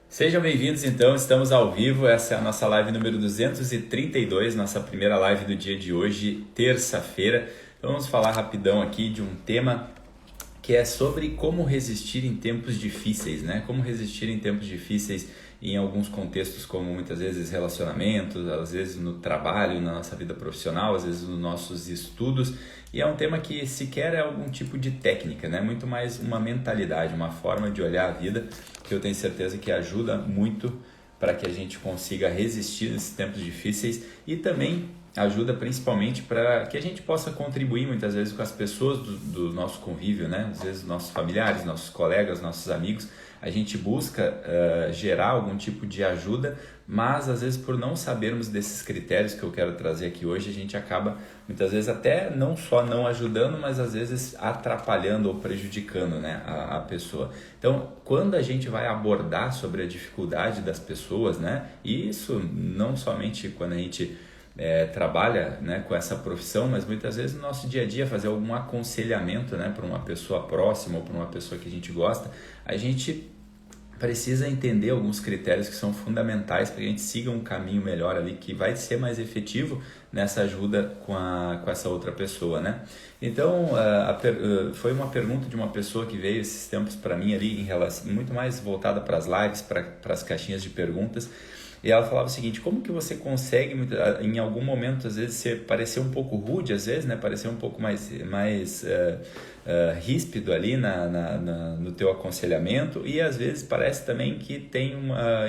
Sejam bem-vindos, então, estamos ao vivo, essa é a nossa live número 232, nossa primeira live do dia de hoje, terça-feira. Então vamos falar rapidão aqui de um tema que é sobre como resistir em tempos difíceis, né? Como resistir em tempos difíceis em alguns contextos, como muitas vezes relacionamentos, às vezes no trabalho, na nossa vida profissional, às vezes nos nossos estudos. E é um tema que sequer é algum tipo de técnica, né? Muito mais uma mentalidade, uma forma de olhar a vida, que eu tenho certeza que ajuda muito para que a gente consiga resistir nesses tempos difíceis e também ajuda principalmente para que a gente possa contribuir muitas vezes com as pessoas do nosso convívio, né? Às vezes nossos familiares, nossos colegas, nossos amigos, a gente busca gerar algum tipo de ajuda, mas às vezes por não sabermos desses critérios que eu quero trazer aqui hoje, a gente acaba muitas vezes até não só não ajudando, mas às vezes atrapalhando ou prejudicando, né, a pessoa. Então, quando a gente vai abordar sobre a dificuldade das pessoas, né, e isso não somente quando a gente trabalha, né, com essa profissão, mas muitas vezes no nosso dia a dia fazer algum aconselhamento, né, para uma pessoa próxima ou para uma pessoa que a gente gosta, a gente precisa entender alguns critérios que são fundamentais para que a gente siga um caminho melhor ali, que vai ser mais efetivo nessa ajuda com essa outra pessoa, né? Então, foi uma pergunta de uma pessoa que veio esses tempos para mim ali, em relação, muito mais voltada para as lives, para as caixinhas de perguntas. E ela falava o seguinte: como que você consegue, em algum momento, às vezes, parecer um pouco rude, às vezes, né? Parecer um pouco mais ríspido ali no teu aconselhamento, e às vezes parece também que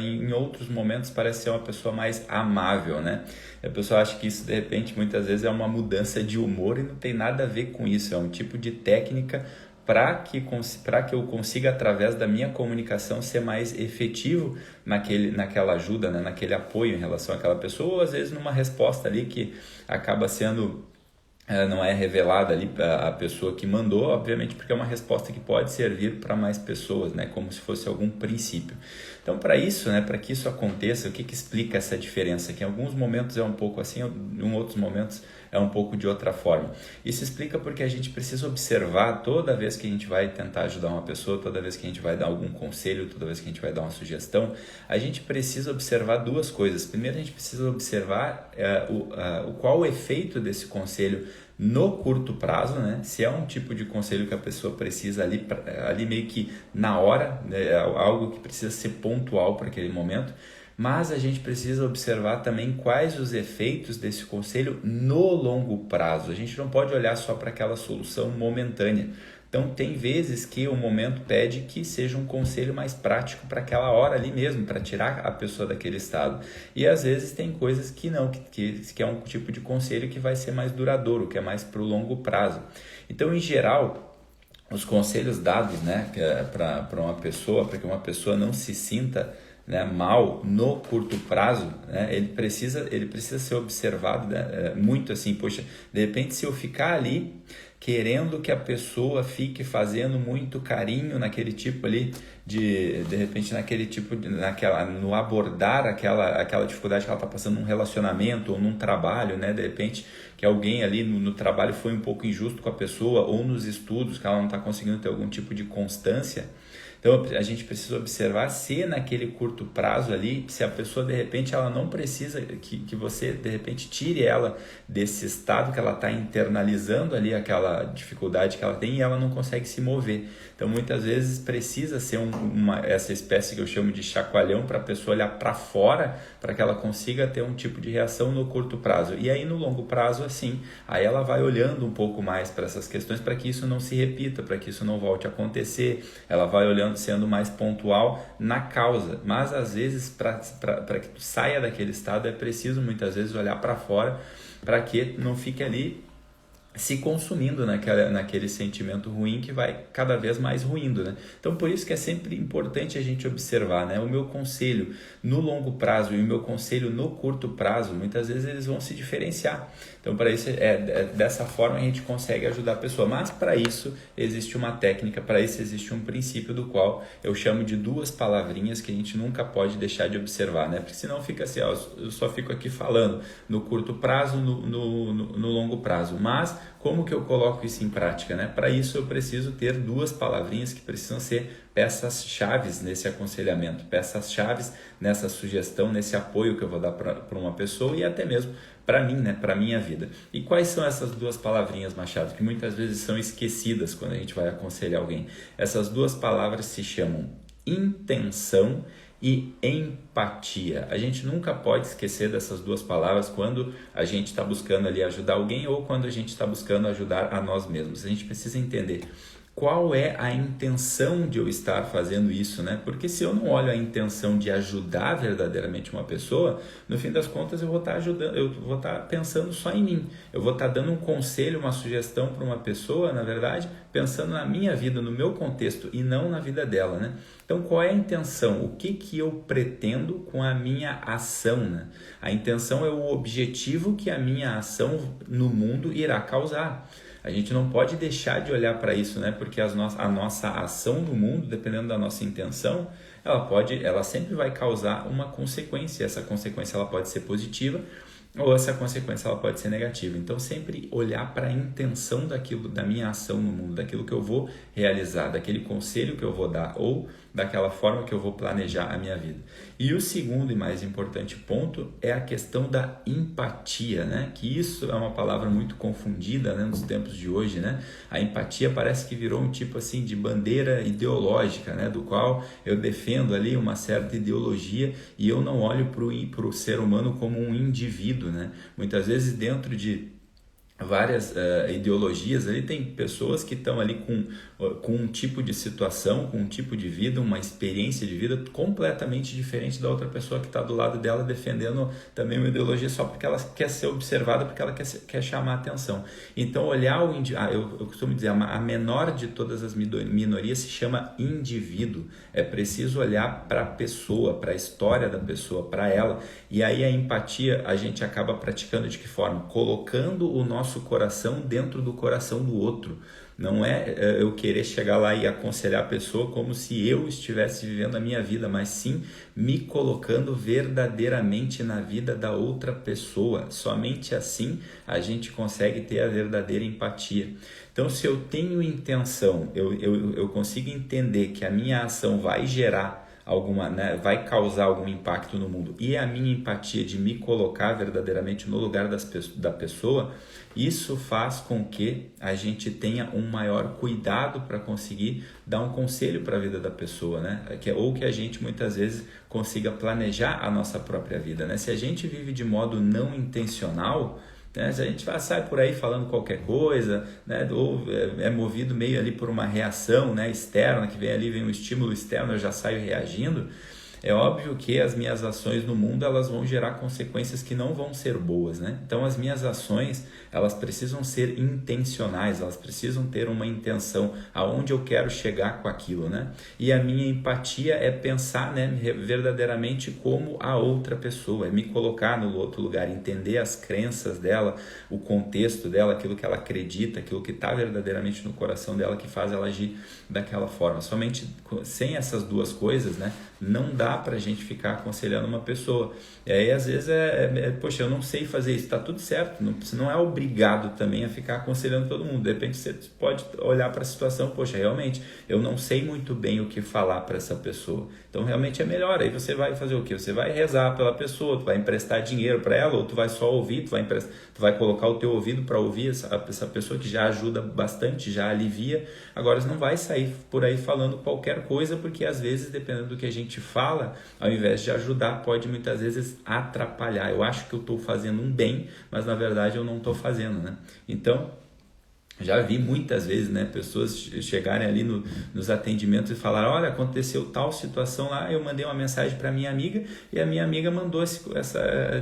em outros momentos parece ser uma pessoa mais amável, né? A pessoa acha que isso, de repente, muitas vezes é uma mudança de humor e não tem nada a ver com isso, é um tipo de técnica para que eu consiga, através da minha comunicação, ser mais efetivo naquela ajuda, né? Naquele apoio em relação àquela pessoa, ou às vezes numa resposta ali que acaba sendo, não é revelada ali a pessoa que mandou, obviamente, porque é uma resposta que pode servir para mais pessoas, né? Como se fosse algum princípio. Então, para isso, né? Para que isso aconteça, o que explica essa diferença? Que em alguns momentos é um pouco assim, em outros momentos é um pouco de outra forma. Isso explica porque a gente precisa observar toda vez que a gente vai tentar ajudar uma pessoa, toda vez que a gente vai dar algum conselho, toda vez que a gente vai dar uma sugestão, a gente precisa observar duas coisas. Primeiro, a gente precisa observar qual o efeito desse conselho no curto prazo, né? Se é um tipo de conselho que a pessoa precisa ali meio que na hora, né? Algo que precisa ser pontual para aquele momento. Mas a gente precisa observar também quais os efeitos desse conselho no longo prazo. A gente não pode olhar só para aquela solução momentânea. Então, tem vezes que o momento pede que seja um conselho mais prático para aquela hora ali mesmo, para tirar a pessoa daquele estado. E às vezes tem coisas que não, que é um tipo de conselho que vai ser mais duradouro, que é mais para o longo prazo. Então, em geral, os conselhos dados, né, para uma pessoa, para que uma pessoa não se sinta, né, mal no curto prazo, né, ele precisa ser observado, né, muito assim, poxa, de repente se eu ficar ali querendo que a pessoa fique fazendo muito carinho naquele tipo ali de repente naquele tipo no abordar aquela dificuldade que ela está passando num relacionamento ou num trabalho, né, de repente que alguém ali no trabalho foi um pouco injusto com a pessoa, ou nos estudos que ela não está conseguindo ter algum tipo de constância. Então a gente precisa observar se naquele curto prazo ali, se a pessoa de repente ela não precisa que você de repente tire ela desse estado que ela está internalizando ali aquela dificuldade que ela tem e ela não consegue se mover. Então muitas vezes precisa ser essa espécie que eu chamo de chacoalhão para a pessoa olhar para fora, para que ela consiga ter um tipo de reação no curto prazo. E aí no longo prazo assim, aí ela vai olhando um pouco mais para essas questões para que isso não se repita, para que isso não volte a acontecer. Ela vai olhando, sendo mais pontual na causa, mas às vezes para que tu saia daquele estado é preciso muitas vezes olhar para fora para que não fique ali se consumindo naquele sentimento ruim que vai cada vez mais ruindo, né? Então, por isso que é sempre importante a gente observar, né? O meu conselho no longo prazo e o meu conselho no curto prazo, muitas vezes eles vão se diferenciar. Então, para isso, dessa forma a gente consegue ajudar a pessoa. Mas, para isso, existe uma técnica, para isso existe um princípio do qual eu chamo de duas palavrinhas que a gente nunca pode deixar de observar, né? Porque senão fica assim, ó, eu só fico aqui falando no curto prazo, no longo prazo. Mas como que eu coloco isso em prática, né? Para isso eu preciso ter duas palavrinhas que precisam ser peças-chaves nesse aconselhamento, peças-chaves nessa sugestão, nesse apoio que eu vou dar para uma pessoa e até mesmo para mim, né? Para a minha vida. E quais são essas duas palavrinhas, Machado, que muitas vezes são esquecidas quando a gente vai aconselhar alguém? Essas duas palavras se chamam intenção e empatia. A gente nunca pode esquecer dessas duas palavras quando a gente está buscando ali ajudar alguém ou quando a gente está buscando ajudar a nós mesmos. A gente precisa entender qual é a intenção de eu estar fazendo isso, né? Porque se eu não olho a intenção de ajudar verdadeiramente uma pessoa, no fim das contas eu vou estar ajudando, eu vou estar pensando só em mim. Eu vou estar dando um conselho, uma sugestão para uma pessoa, na verdade, pensando na minha vida, no meu contexto e não na vida dela, né? Então, qual é a intenção? O que eu pretendo com a minha ação, né? A intenção é o objetivo que a minha ação no mundo irá causar. A gente não pode deixar de olhar para isso, né? Porque a nossa ação no mundo, dependendo da nossa intenção, ela sempre vai causar uma consequência. Essa consequência ela pode ser positiva ou essa consequência ela pode ser negativa. Então, sempre olhar para a intenção daquilo, da minha ação no mundo, daquilo que eu vou realizar, daquele conselho que eu vou dar ou daquela forma que eu vou planejar a minha vida. E o segundo e mais importante ponto é a questão da empatia, né? Que isso é uma palavra muito confundida, né, nos tempos de hoje, né? A empatia parece que virou um tipo assim de bandeira ideológica, né? Do qual eu defendo ali uma certa ideologia e eu não olho para o ser humano como um indivíduo, né? Muitas vezes dentro de várias ideologias ali tem pessoas que estão ali com um tipo de situação, com um tipo de vida, uma experiência de vida completamente diferente da outra pessoa que está do lado dela defendendo também uma ideologia só porque ela quer ser observada, porque ela quer chamar a atenção. Então olhar eu costumo dizer, a menor de todas as minorias se chama indivíduo. É preciso olhar para a pessoa, para a história da pessoa, para ela, e aí a empatia a gente acaba praticando de que forma? Colocando o nosso coração dentro do coração do outro. Não é eu querer chegar lá e aconselhar a pessoa como se eu estivesse vivendo a minha vida, mas sim me colocando verdadeiramente na vida da outra pessoa. Somente assim a gente consegue ter a verdadeira empatia. Então, se eu tenho intenção, eu consigo entender que a minha ação vai gerar vai causar algum impacto no mundo e a minha empatia de me colocar verdadeiramente no lugar da pessoa, isso faz com que a gente tenha um maior cuidado para conseguir dar um conselho para a vida da pessoa, né? Ou que a gente muitas vezes consiga planejar a nossa própria vida, né? Se a gente vive de modo não intencional, né? Se a gente sai por aí falando qualquer coisa, né? Ou é movido meio ali por uma reação, né, externa, que vem um estímulo externo, eu já saio reagindo, é óbvio que as minhas ações no mundo elas vão gerar consequências que não vão ser boas, né? Então as minhas ações elas precisam ser intencionais, elas precisam ter uma intenção aonde eu quero chegar com aquilo, né? E a minha empatia é pensar, né, verdadeiramente como a outra pessoa, é me colocar no outro lugar, entender as crenças dela, o contexto dela, aquilo que ela acredita, aquilo que está verdadeiramente no coração dela que faz ela agir daquela forma. Somente sem essas duas coisas, né, não dá para a gente ficar aconselhando uma pessoa. E aí às vezes poxa, eu não sei fazer isso, está tudo certo, você não é obrigado também a ficar aconselhando todo mundo. De repente você pode olhar para a situação, poxa, realmente eu não sei muito bem o que falar para essa pessoa, então realmente é melhor. Aí você vai fazer o quê? Você vai rezar pela pessoa, tu vai emprestar dinheiro para ela, ou tu vai só ouvir, tu vai colocar o teu ouvido para ouvir essa pessoa que já ajuda bastante, já alivia. Agora você não vai sair por aí falando qualquer coisa, porque às vezes, dependendo do que a gente fala, ao invés de ajudar, pode muitas vezes atrapalhar. Eu acho que eu estou fazendo um bem, mas na verdade eu não estou fazendo, né? Então, já vi muitas vezes, né, pessoas chegarem ali nos atendimentos e falar, olha, aconteceu tal situação lá, eu mandei uma mensagem para minha amiga e a minha amiga mandou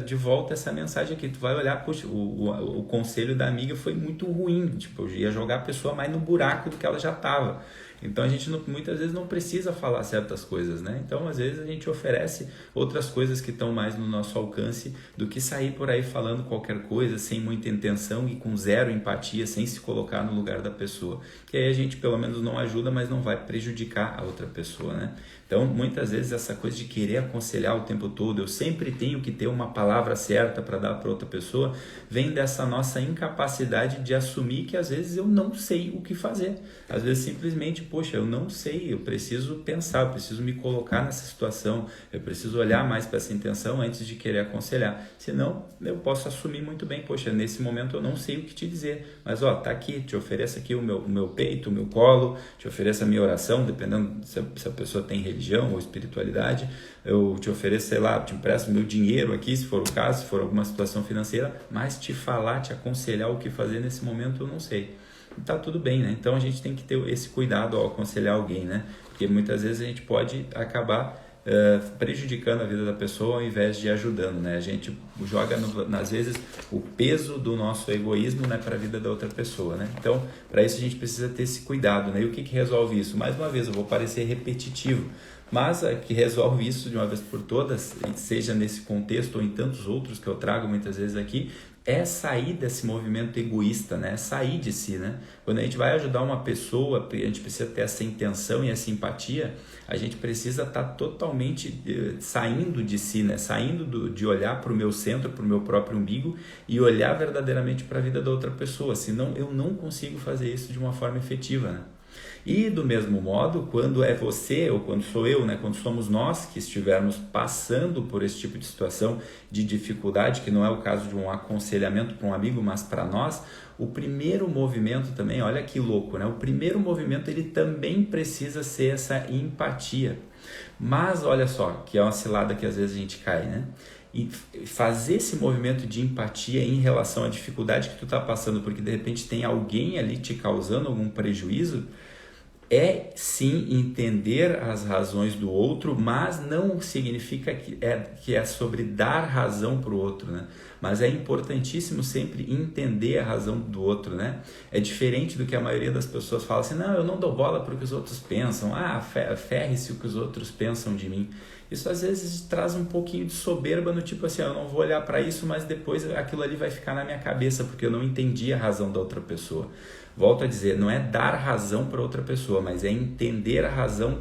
de volta essa mensagem aqui. Tu vai olhar, puxa, o conselho da amiga foi muito ruim, tipo, eu ia jogar a pessoa mais no buraco do que ela já estava. Então a gente muitas vezes não precisa falar certas coisas, né? Então às vezes a gente oferece outras coisas que estão mais no nosso alcance do que sair por aí falando qualquer coisa sem muita intenção e com zero empatia, sem se colocar no lugar da pessoa. Que aí a gente pelo menos não ajuda, mas não vai prejudicar a outra pessoa, né? Então, muitas vezes essa coisa de querer aconselhar o tempo todo, eu sempre tenho que ter uma palavra certa para dar para outra pessoa, vem dessa nossa incapacidade de assumir que às vezes eu não sei o que fazer. Às vezes simplesmente, poxa, eu não sei, eu preciso pensar, eu preciso me colocar nessa situação, eu preciso olhar mais para essa intenção antes de querer aconselhar. Senão, eu posso assumir muito bem, poxa, nesse momento eu não sei o que te dizer, mas ó, tá aqui, te ofereço aqui o meu peito, o meu colo, te ofereço a minha oração, dependendo se a pessoa tem religião ou espiritualidade, eu te ofereço, sei lá, te empresto meu dinheiro aqui, se for o caso, se for alguma situação financeira, mas te falar, te aconselhar o que fazer nesse momento eu não sei. E tá tudo bem, né? Então a gente tem que ter esse cuidado ao aconselhar alguém, né? Porque muitas vezes a gente pode acabar prejudicando a vida da pessoa ao invés de ajudando, né? A gente joga, às vezes, o peso do nosso egoísmo, né, para a vida da outra pessoa, né? Então, para isso a gente precisa ter esse cuidado, né? E o que resolve isso? Mais uma vez, eu vou parecer repetitivo, mas a que resolve isso de uma vez por todas, seja nesse contexto ou em tantos outros que eu trago muitas vezes aqui, é sair desse movimento egoísta, né? É sair de si, né? Quando a gente vai ajudar uma pessoa, a gente precisa ter essa intenção e essa empatia, a gente precisa estar totalmente saindo de si, né? Saindo de olhar para o meu centro, para o meu próprio umbigo e olhar verdadeiramente para a vida da outra pessoa, senão eu não consigo fazer isso de uma forma efetiva, né? E do mesmo modo, quando é você ou quando sou eu, né, quando somos nós que estivermos passando por esse tipo de situação de dificuldade, que não é o caso de um aconselhamento para um amigo, mas para nós, o primeiro movimento também, olha que louco, né? O primeiro movimento ele também precisa ser essa empatia. Mas olha só, que é uma cilada que às vezes a gente cai, né? E fazer esse movimento de empatia em relação à dificuldade que tu está passando, porque de repente tem alguém ali te causando algum prejuízo, é sim entender as razões do outro, mas não significa que é sobre dar razão para o outro, né? Mas é importantíssimo sempre entender a razão do outro, né? É diferente do que a maioria das pessoas fala assim, não, eu não dou bola para o que os outros pensam, ferre-se o que os outros pensam de mim. Isso às vezes traz um pouquinho de soberba no tipo assim, eu não vou olhar para isso, mas depois aquilo ali vai ficar na minha cabeça, porque eu não entendi a razão da outra pessoa. Volto a dizer, não é dar razão para outra pessoa, mas é entender a razão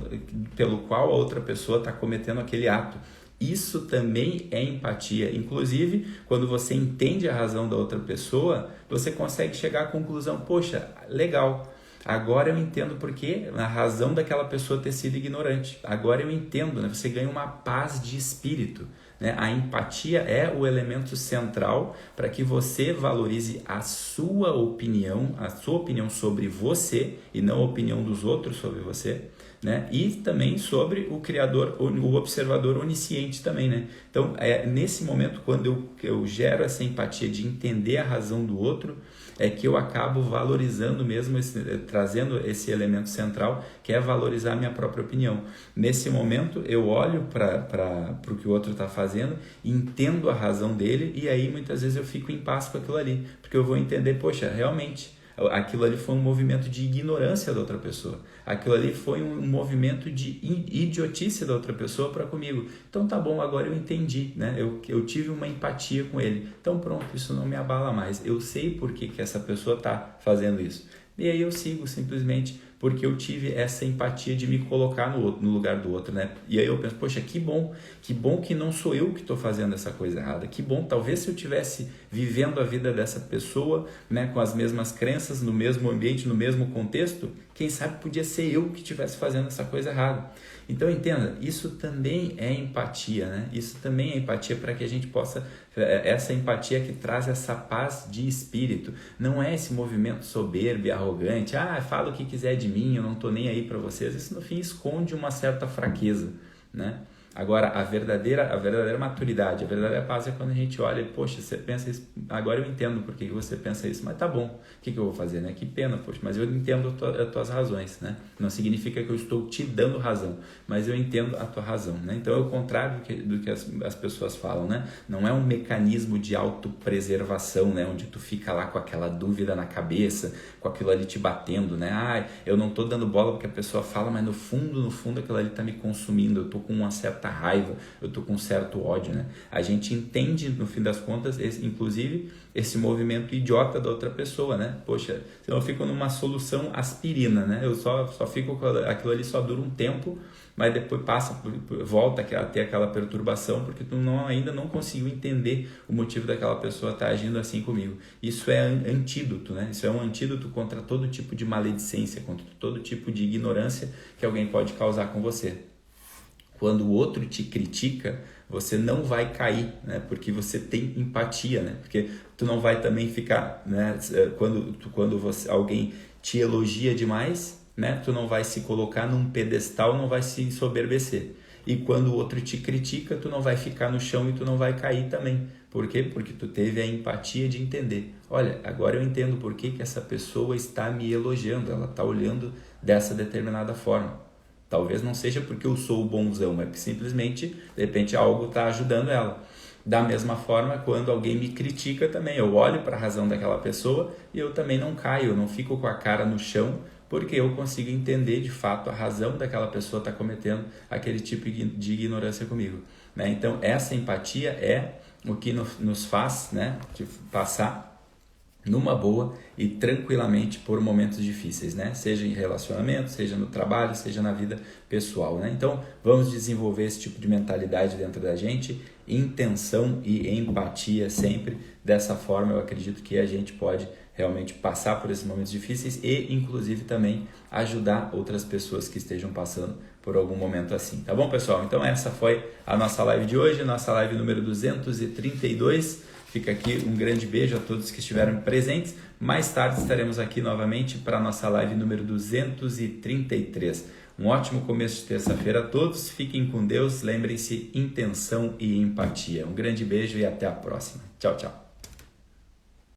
pelo qual a outra pessoa está cometendo aquele ato. Isso também é empatia. Inclusive, quando você entende a razão da outra pessoa, você consegue chegar à conclusão, poxa, legal, agora eu entendo porque a razão daquela pessoa ter sido ignorante. Agora eu entendo, né? Você ganha uma paz de espírito. Né? A empatia é o elemento central para que você valorize a sua opinião sobre você e não a opinião dos outros sobre você, né? E também sobre o Criador, o observador onisciente também, né? Então, nesse momento, quando eu gero essa empatia de entender a razão do outro, é que eu acabo valorizando mesmo, trazendo esse elemento central, que é valorizar a minha própria opinião. Nesse momento, eu olho para o que o outro está fazendo, entendo a razão dele, e aí muitas vezes eu fico em paz com aquilo ali, porque eu vou entender, poxa, realmente, aquilo ali foi um movimento de ignorância da outra pessoa. Aquilo ali foi um movimento de idiotice da outra pessoa para comigo. Então tá bom, agora eu entendi, né? Eu tive uma empatia com ele. Então pronto, isso não me abala mais. Eu sei por que essa pessoa está fazendo isso. E aí eu sigo simplesmente porque eu tive essa empatia de me colocar no lugar do outro, né? E aí eu penso, poxa, que bom que não sou eu que estou fazendo essa coisa errada, que bom, talvez se eu tivesse vivendo a vida dessa pessoa, né, com as mesmas crenças, no mesmo ambiente, no mesmo contexto, quem sabe podia ser eu que estivesse fazendo essa coisa errada. Então entenda, isso também é empatia, né? Isso também é empatia para que a gente possa, essa empatia que traz essa paz de espírito, não é esse movimento soberbo e arrogante, fala o que quiser de mim, eu não estou nem aí para vocês, isso no fim esconde uma certa fraqueza, né? Agora, a verdadeira maturidade, a verdadeira paz é quando a gente olha e, poxa, você pensa isso, agora eu entendo por que você pensa isso, mas tá bom, o que eu vou fazer, né? Que pena, poxa, mas eu entendo as tuas razões, né? Não significa que eu estou te dando razão, mas eu entendo a tua razão, né? Então, é o contrário do que as pessoas falam, né? Não é um mecanismo de autopreservação, né? Onde tu fica lá com aquela dúvida na cabeça, com aquilo ali te batendo, né? Eu não tô dando bola porque a pessoa fala, mas no fundo, aquilo ali tá me consumindo, eu tô com uma certa raiva, eu tô com um certo ódio, né? A gente entende, no fim das contas, inclusive, esse movimento idiota da outra pessoa, né? Poxa, senão eu fico numa solução aspirina, né? Eu só fico com aquilo ali, só dura um tempo, mas depois volta a ter aquela perturbação porque tu ainda não conseguiu entender o motivo daquela pessoa estar agindo assim comigo. Isso é antídoto, né? Isso é um antídoto contra todo tipo de maledicência, contra todo tipo de ignorância que alguém pode causar com você. Quando o outro te critica, você não vai cair, né? Porque você tem empatia, né? Porque tu não vai também ficar, né? Quando alguém te elogia demais, né? Tu não vai se colocar num pedestal, não vai se ensoberbecer. E quando o outro te critica, tu não vai ficar no chão e tu não vai cair também. Por quê? Porque tu teve a empatia de entender. Olha, agora eu entendo por que essa pessoa está me elogiando, ela está olhando dessa determinada forma. Talvez não seja porque eu sou o bonzão, mas porque simplesmente, de repente, algo está ajudando ela. Da mesma forma, quando alguém me critica também, eu olho para a razão daquela pessoa e eu também não caio, eu não fico com a cara no chão, porque eu consigo entender de fato a razão daquela pessoa estar cometendo aquele tipo de ignorância comigo, né? Então, essa empatia é o que nos faz, né, de passar numa boa e tranquilamente por momentos difíceis, né? Seja em relacionamento, seja no trabalho, seja na vida pessoal, né? Então, vamos desenvolver esse tipo de mentalidade dentro da gente, intenção e empatia sempre. Dessa forma, eu acredito que a gente pode realmente passar por esses momentos difíceis e, inclusive, também ajudar outras pessoas que estejam passando por algum momento assim. Tá bom, pessoal? Então, essa foi a nossa live de hoje, nossa live número 232. Fica aqui um grande beijo a todos que estiveram presentes. Mais tarde estaremos aqui novamente para a nossa live número 233. Um ótimo começo de terça-feira a todos. Fiquem com Deus. Lembrem-se, intenção e empatia. Um grande beijo e até a próxima. Tchau, tchau.